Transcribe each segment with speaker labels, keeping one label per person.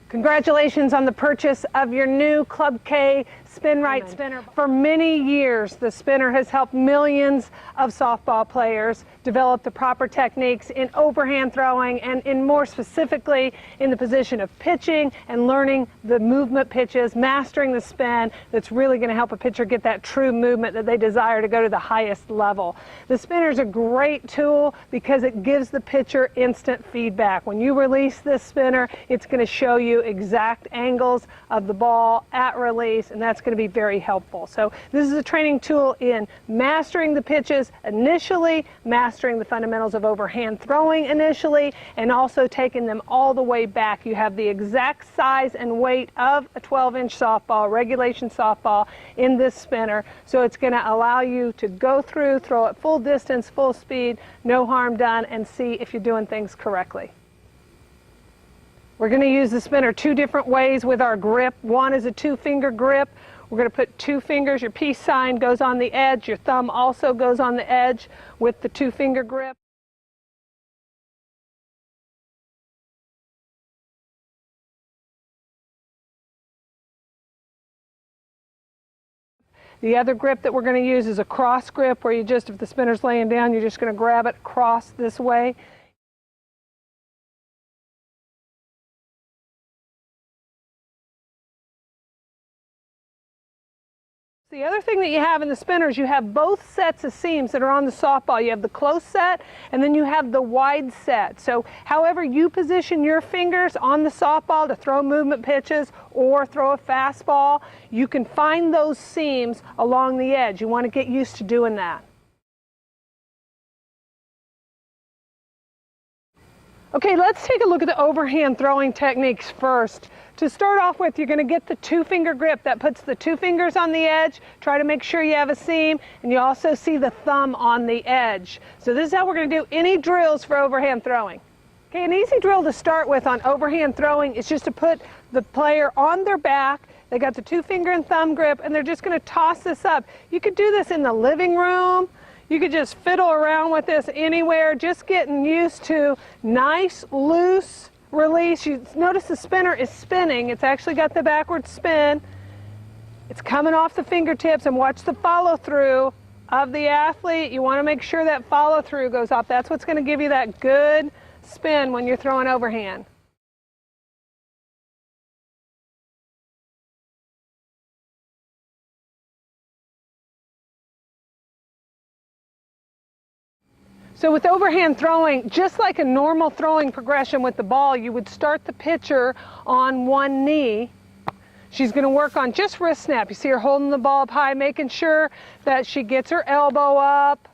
Speaker 1: Congratulations on the purchase of your new Club K Spin Right spinner. For many years, the spinner has helped millions of softball players develop the proper techniques in overhand throwing and more specifically in the position of pitching and learning the movement pitches, mastering the spin that's really going to help a pitcher get that true movement that they desire to go to the highest level. The spinner is a great tool because it gives the pitcher instant feedback. When you release this spinner, it's going to show you exact angles of the ball at release, and that's going to be very helpful. So this is a training tool in mastering the pitches initially, mastering the fundamentals of overhand throwing initially, and also taking them all the way back. You have the exact size and weight of a 12-inch softball, regulation softball, in this spinner, so it's going to allow you to go through, throw at full distance, full speed, no harm done, and see if you're doing things correctly. We're going to use the spinner two different ways with our grip. One is a two-finger grip. We're going to put two fingers, your peace sign goes on the edge, your thumb also goes on the edge with the two-finger grip. The other grip that we're going to use is a cross grip, where you just, if the spinner's laying down, you're just going to grab it across this way. The other thing that you have in the spinner is you have both sets of seams that are on the softball. You have the close set and then you have the wide set. So however you position your fingers on the softball to throw movement pitches or throw a fastball, you can find those seams along the edge. You want to get used to doing that. Okay, let's take a look at the overhand throwing techniques first. To start off with, you're going to get the two-finger grip. That puts the two fingers on the edge. Try to make sure you have a seam, and you also see the thumb on the edge. So this is how we're going to do any drills for overhand throwing. Okay, an easy drill to start with on overhand throwing is just to put the player on their back. They got the two-finger and thumb grip, and they're just going to toss this up. You could do this in the living room. You could just fiddle around with this anywhere, just getting used to nice, loose release. You notice the spinner is spinning. It's actually got the backward spin. It's coming off the fingertips, and watch the follow through of the athlete. You want to make sure that follow through goes off. That's what's going to give you that good spin when you're throwing overhand. So with overhand throwing, just like a normal throwing progression with the ball, you would start the pitcher on one knee. She's going to work on just wrist snap. You see her holding the ball up high, making sure that she gets her elbow up.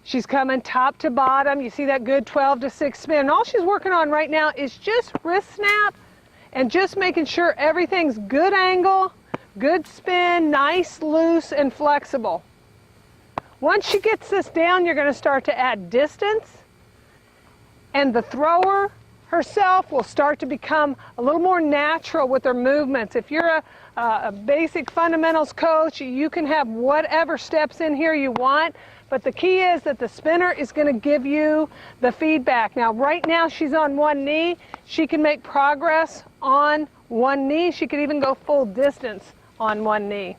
Speaker 1: She's coming top to bottom. You see that good 12 to 6 spin. And all she's working on right now is just wrist snap and just making sure everything's good angle, good spin, nice, loose, and flexible. Once she gets this down, you're going to start to add distance, and the thrower herself will start to become a little more natural with her movements. If you're a basic fundamentals coach, you can have whatever steps in here you want, but the key is that the spinner is going to give you the feedback. Now, right now she's on one knee. She can make progress on one knee. She could even go full distance on one knee.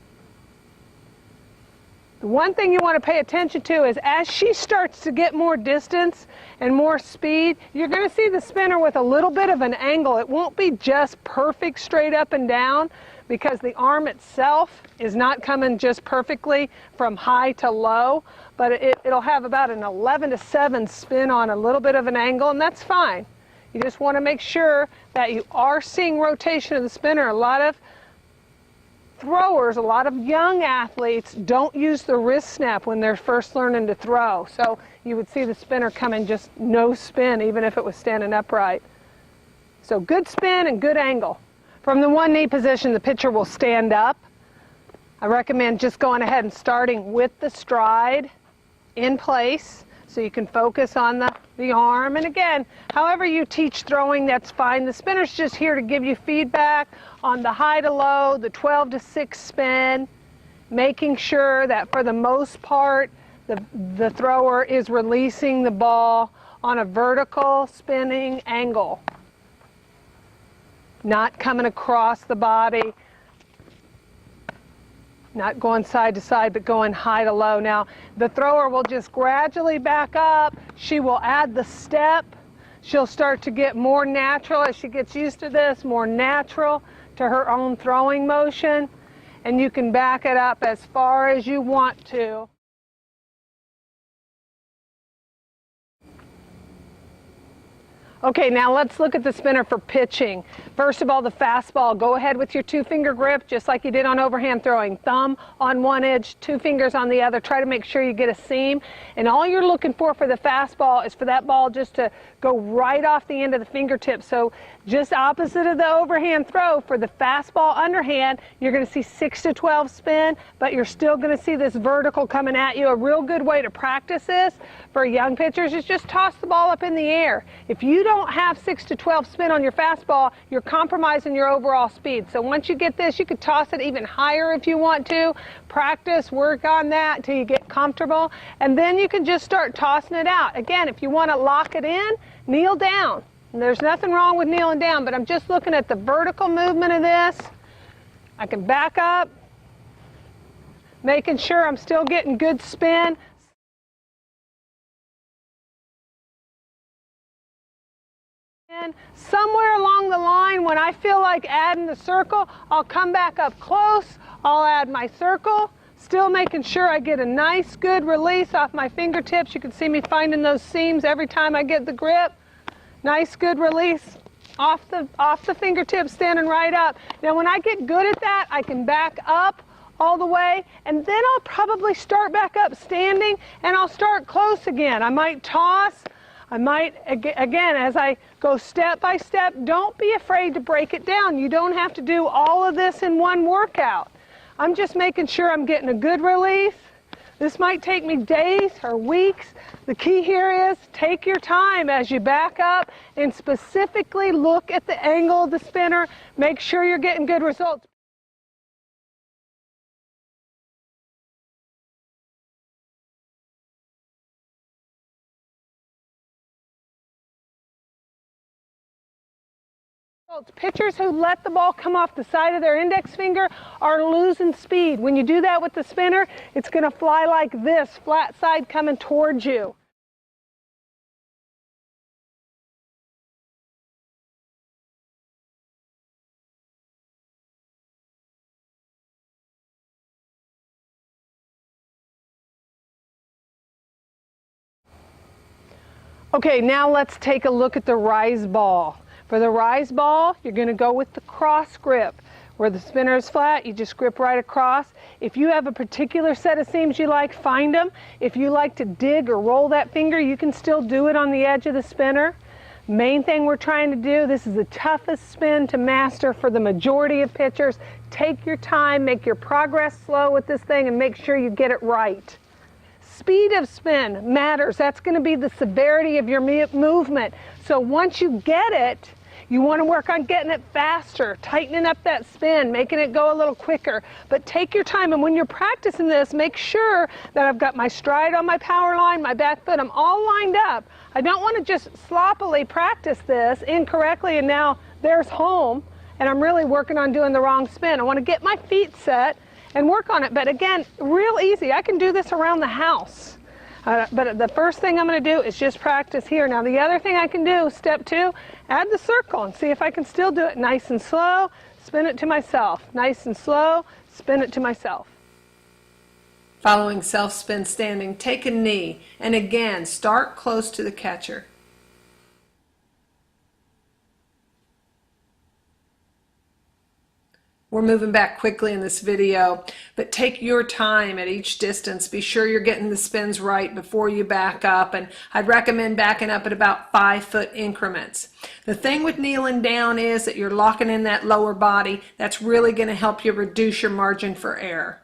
Speaker 1: The one thing you want to pay attention to is as she starts to get more distance and more speed, you're going to see the spinner with a little bit of an angle. It won't be just perfect straight up and down because the arm itself is not coming just perfectly from high to low, but it'll have about an 11 to 7 spin on a little bit of an angle, and that's fine. You just want to make sure that you are seeing rotation of the spinner. A lot of throwers, a lot of young athletes don't use the wrist snap when they're first learning to throw. So you would see the spinner coming just no spin, even if it was standing upright. So good spin and good angle. From the one knee position, the pitcher will stand up. I recommend just going ahead and starting with the stride in place so you can focus on the arm. And again, however you teach throwing, that's fine. The spinner's just here to give you feedback on the high to low, the 12 to 6 spin, making sure that for the most part, the thrower is releasing the ball on a vertical spinning angle. not coming across the body, not going side to side, but going high to low. Now, the thrower will just gradually back up. She will add the step. She'll start to get more natural as she gets used to this, more natural to her own throwing motion. And you can back it up as far as you want to. Okay, now let's look at the spinner for pitching. First of all, the fastball. Go ahead with your 2-finger grip, just like you did on overhand throwing. Thumb on one edge, 2 fingers on the other. Try to make sure you get a seam. And all you're looking for the fastball is for that ball just to go right off the end of the fingertip. So just opposite of the overhand throw, for the fastball underhand, you're going to see 6 to 12 spin, but you're still going to see this vertical coming at you. A real good way to practice this for young pitchers is just toss the ball up in the air. If you don't have 6 to 12 spin on your fastball, you're compromising your overall speed. So once you get this, you could toss it even higher if you want to. Practice, work on that until you get comfortable, and then you can just start tossing it out. Again, if you want to lock it in, kneel down. And there's nothing wrong with kneeling down, but I'm just looking at the vertical movement of this. I can back up, making sure I'm still getting good spin. And somewhere along the line, when I feel like adding the circle, I'll come back up close, I'll add my circle, still making sure I get a nice good release off my fingertips. You can see me finding those seams every time I get the grip. Nice good release off the fingertips, standing right up. Now when I get good at that, I can back up all the way, and then I'll probably start back up standing, and I'll start close again. I might toss. I might, again, as I go step by step, don't be afraid to break it down. You don't have to do all of this in one workout. I'm just making sure I'm getting a good release. This might take me days or weeks. The key here is take your time as you back up and specifically look at the angle of the spinner. Make sure you're getting good results. Pitchers who let the ball come off the side of their index finger are losing speed. When you do that with the spinner, it's going to fly like this, flat side coming towards you. Okay, now let's take a look at the rise ball. For the rise ball, you're going to go with the cross grip. Where the spinner is flat, you just grip right across. If you have a particular set of seams you like, find them. If you like to dig or roll that finger, you can still do it on the edge of the spinner. Main thing we're trying to do, this is the toughest spin to master for the majority of pitchers. Take your time, make your progress slow with this thing, and make sure you get it right. Speed of spin matters. That's going to be the severity of your movement. So once you get it, you want to work on getting it faster, tightening up that spin, making it go a little quicker. But take your time, and when you're practicing this, make sure that I've got my stride on my power line, my back foot, I'm all lined up. I don't want to just sloppily practice this incorrectly and now there's home and I'm really working on doing the wrong spin. I want to get my feet set and work on it. But again, real easy. I can do this around the house. But the first thing I'm going to do is just practice here. Now the other thing I can do, step 2, add the circle and see if I can still do it nice and slow, spin it to myself. Nice and slow, spin it to myself. Following self-spin standing, take a knee and again start close to the catcher. We're moving back quickly in this video, but take your time at each distance. Be sure you're getting the spins right before you back up, and I'd recommend backing up at about 5-foot increments. The thing with kneeling down is that you're locking in that lower body. That's really going to help you reduce your margin for error.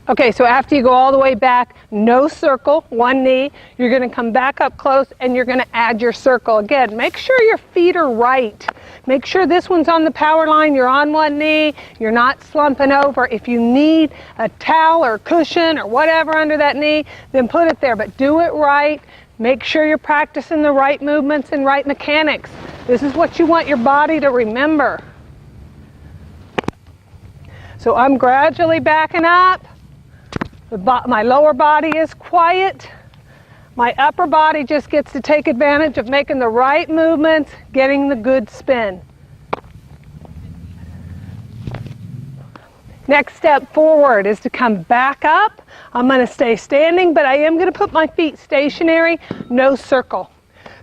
Speaker 1: Okay, so after you go all the way back, no circle, one knee, you're going to come back up close and you're going to add your circle. Again, make sure your feet are right. Make sure this one's on the power line, you're on one knee, you're not slumping over. If you need a towel or cushion or whatever under that knee, then put it there, but do it right. Make sure you're practicing the right movements and right mechanics. This is what you want your body to remember. So I'm gradually backing up. My lower body is quiet. My upper body just gets to take advantage of making the right movements, getting the good spin. Next step forward is to come back up. I'm going to stay standing, but I am going to put my feet stationary, no circle.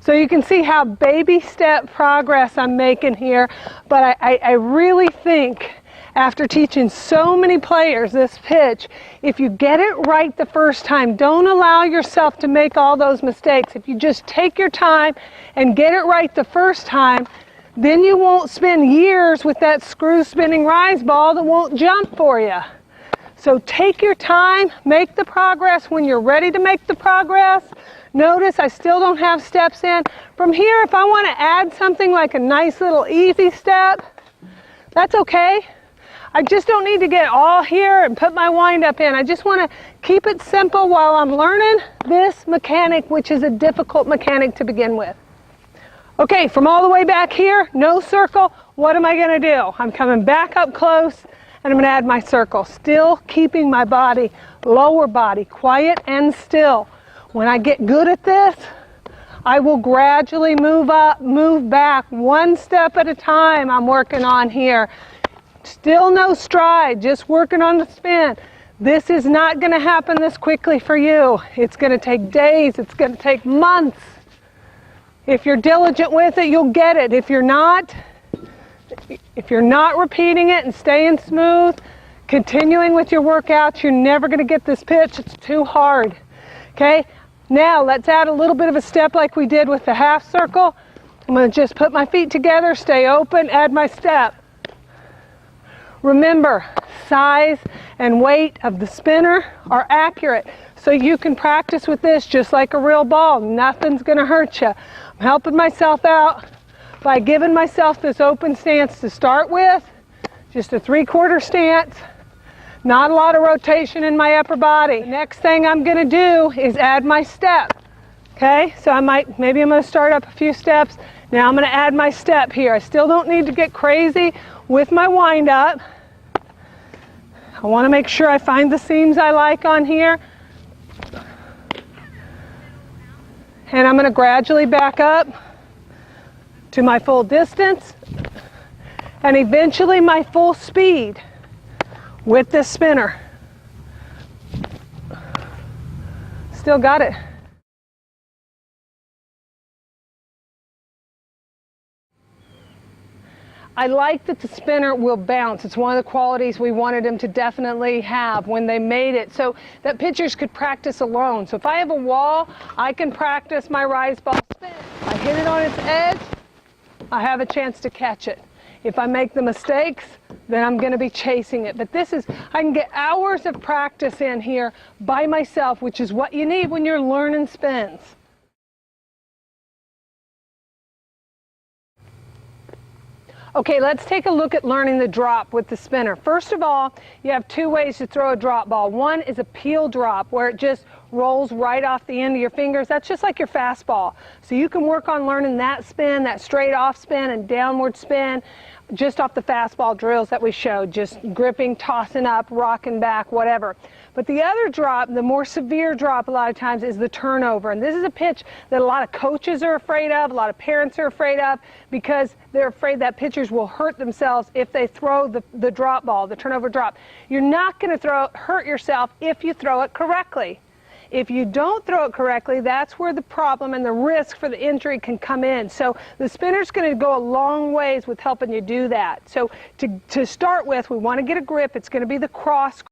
Speaker 1: So you can see how baby step progress I'm making here, but I really think after teaching so many players this pitch, if you get it right the first time, don't allow yourself to make all those mistakes. If you just take your time and get it right the first time, then you won't spend years with that screw spinning rise ball that won't jump for you. So take your time, make the progress when you're ready to make the progress. Notice I still don't have steps in. From here, if I want to add something like a nice little easy step, that's okay. I just don't need to get all here and put my wind up in. I just want to keep it simple while I'm learning this mechanic, which is a difficult mechanic to begin with. Okay, from all the way back here, no circle, what am I going to do? I'm coming back up close and I'm going to add my circle, still keeping my body, lower body, quiet and still. When I get good at this, I will gradually move up, move back, one step at a time I'm working on here. Still no stride, just working on the spin. This is not going to happen this quickly for you. It's going to take days, it's going to take months. If you're diligent with it, you'll get it. If you're not repeating it and staying smooth, continuing with your workouts, you're never going to get this pitch. It's too hard. Okay? Now let's add a little bit of a step like we did with the half circle. I'm going to just put my feet together, stay open, add my step. Remember, size and weight of the spinner are accurate. So you can practice with this just like a real ball. Nothing's going to hurt you. I'm helping myself out by giving myself this open stance to start with. Just a 3/4 stance. Not a lot of rotation in my upper body. The next thing I'm going to do is add my step. Okay, so maybe I'm going to start up a few steps. Now I'm going to add my step here. I still don't need to get crazy with my wind up. I want to make sure I find the seams I like on here. And I'm going to gradually back up to my full distance and eventually my full speed with this spinner. Still got it. I like that the spinner will bounce. It's one of the qualities we wanted them to definitely have when they made it, so that pitchers could practice alone. So if I have a wall, I can practice my rise ball spin. If I hit it on its edge, I have a chance to catch it. If I make the mistakes, then I'm going to be chasing it. But I can get hours of practice in here by myself, which is what you need when you're learning spins. Okay, let's take a look at learning the drop with the spinner. First of all, you have two ways to throw a drop ball. One is a peel drop, where it just rolls right off the end of your fingers. That's just like your fastball. So you can work on learning that spin, that straight off spin and downward spin, just off the fastball drills that we showed, just gripping, tossing up, rocking back, whatever. But the other drop, the more severe drop a lot of times, is the turnover. And this is a pitch that a lot of coaches are afraid of, a lot of parents are afraid of, because they're afraid that pitchers will hurt themselves if they throw the drop ball, the turnover drop. You're not going to hurt yourself if you throw it correctly. If you don't throw it correctly, that's where the problem and the risk for the injury can come in. So the spinner's going to go a long ways with helping you do that. So to start with, we want to get a grip. It's going to be the cross